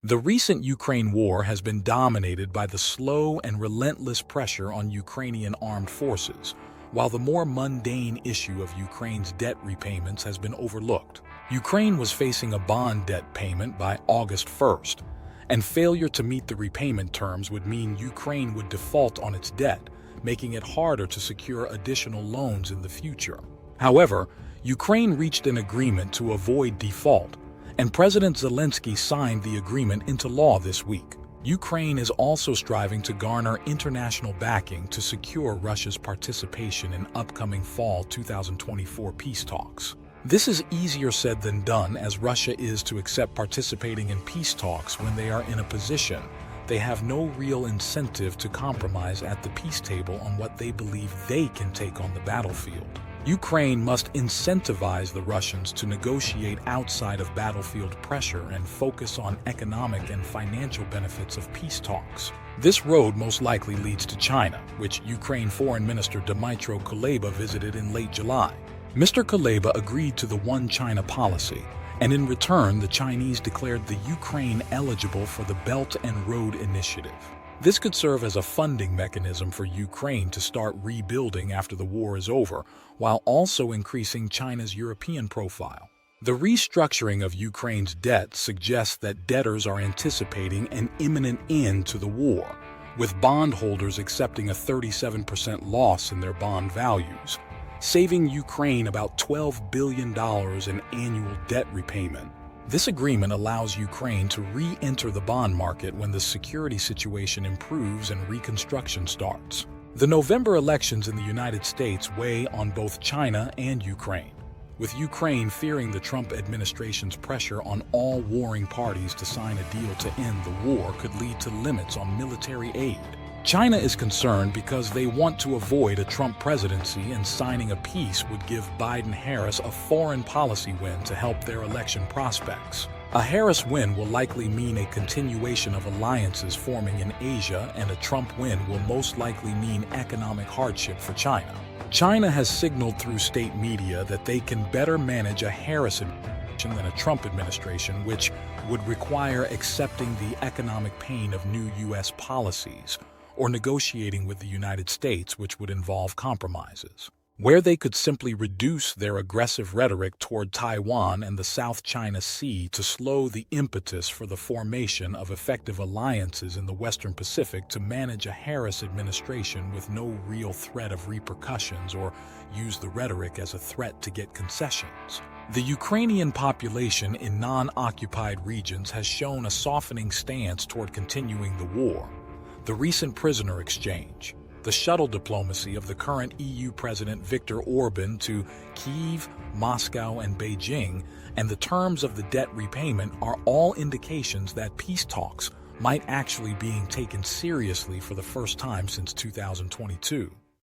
The recent Ukraine war has been dominated by the slow and relentless pressure on Ukrainian armed forces, while the more mundane issue of Ukraine's debt repayments has been overlooked. Ukraine was facing a bond debt payment by August 1st, and failure to meet the repayment terms would mean Ukraine would default on its debt, making it harder to secure additional loans in the future. However, Ukraine reached an agreement to avoid default, and President Zelensky signed the agreement into law this week. Ukraine is also striving to garner international backing to secure Russia's participation in upcoming fall 2024 peace talks. This is easier said than done, as Russia is to accept participating in peace talks when they are in a position they have no real incentive to compromise at the peace table on what they believe they can take on the battlefield. Ukraine must incentivize the Russians to negotiate outside of battlefield pressure and focus on economic and financial benefits of peace talks. This road most likely leads to China, which Ukraine Foreign Minister Dmytro Kuleba visited in late July. Mr. Kuleba agreed to the One China policy, and in return the Chinese declared the Ukraine eligible for the Belt and Road Initiative. This could serve as a funding mechanism for Ukraine to start rebuilding after the war is over, while also increasing China's European profile. The restructuring of Ukraine's debt suggests that debtors are anticipating an imminent end to the war, with bondholders accepting a 37% loss in their bond values, saving Ukraine about $12 billion in annual debt repayment. This agreement allows Ukraine to re-enter the bond market when the security situation improves and reconstruction starts. The November elections in the United States weigh on both China and Ukraine, with Ukraine fearing the Trump administration's pressure on all warring parties to sign a deal to end the war could lead to limits on military aid. China is concerned because they want to avoid a Trump presidency, and signing a peace would give Biden-Harris a foreign policy win to help their election prospects. A Harris win will likely mean a continuation of alliances forming in Asia, and a Trump win will most likely mean economic hardship for China. China has signaled through state media that they can better manage a Harris administration than a Trump administration, which would require accepting the economic pain of new U.S. policies, or negotiating with the United States, which would involve compromises. Where they could simply reduce their aggressive rhetoric toward Taiwan and the South China Sea to slow the impetus for the formation of effective alliances in the Western Pacific to manage a Harris administration with no real threat of repercussions, or use the rhetoric as a threat to get concessions. The Ukrainian population in non-occupied regions has shown a softening stance toward continuing the war. The recent prisoner exchange, the shuttle diplomacy of the current EU President Viktor Orban to Kyiv, Moscow, and Beijing, and the terms of the debt repayment are all indications that peace talks might actually be taken seriously for the first time since 2022.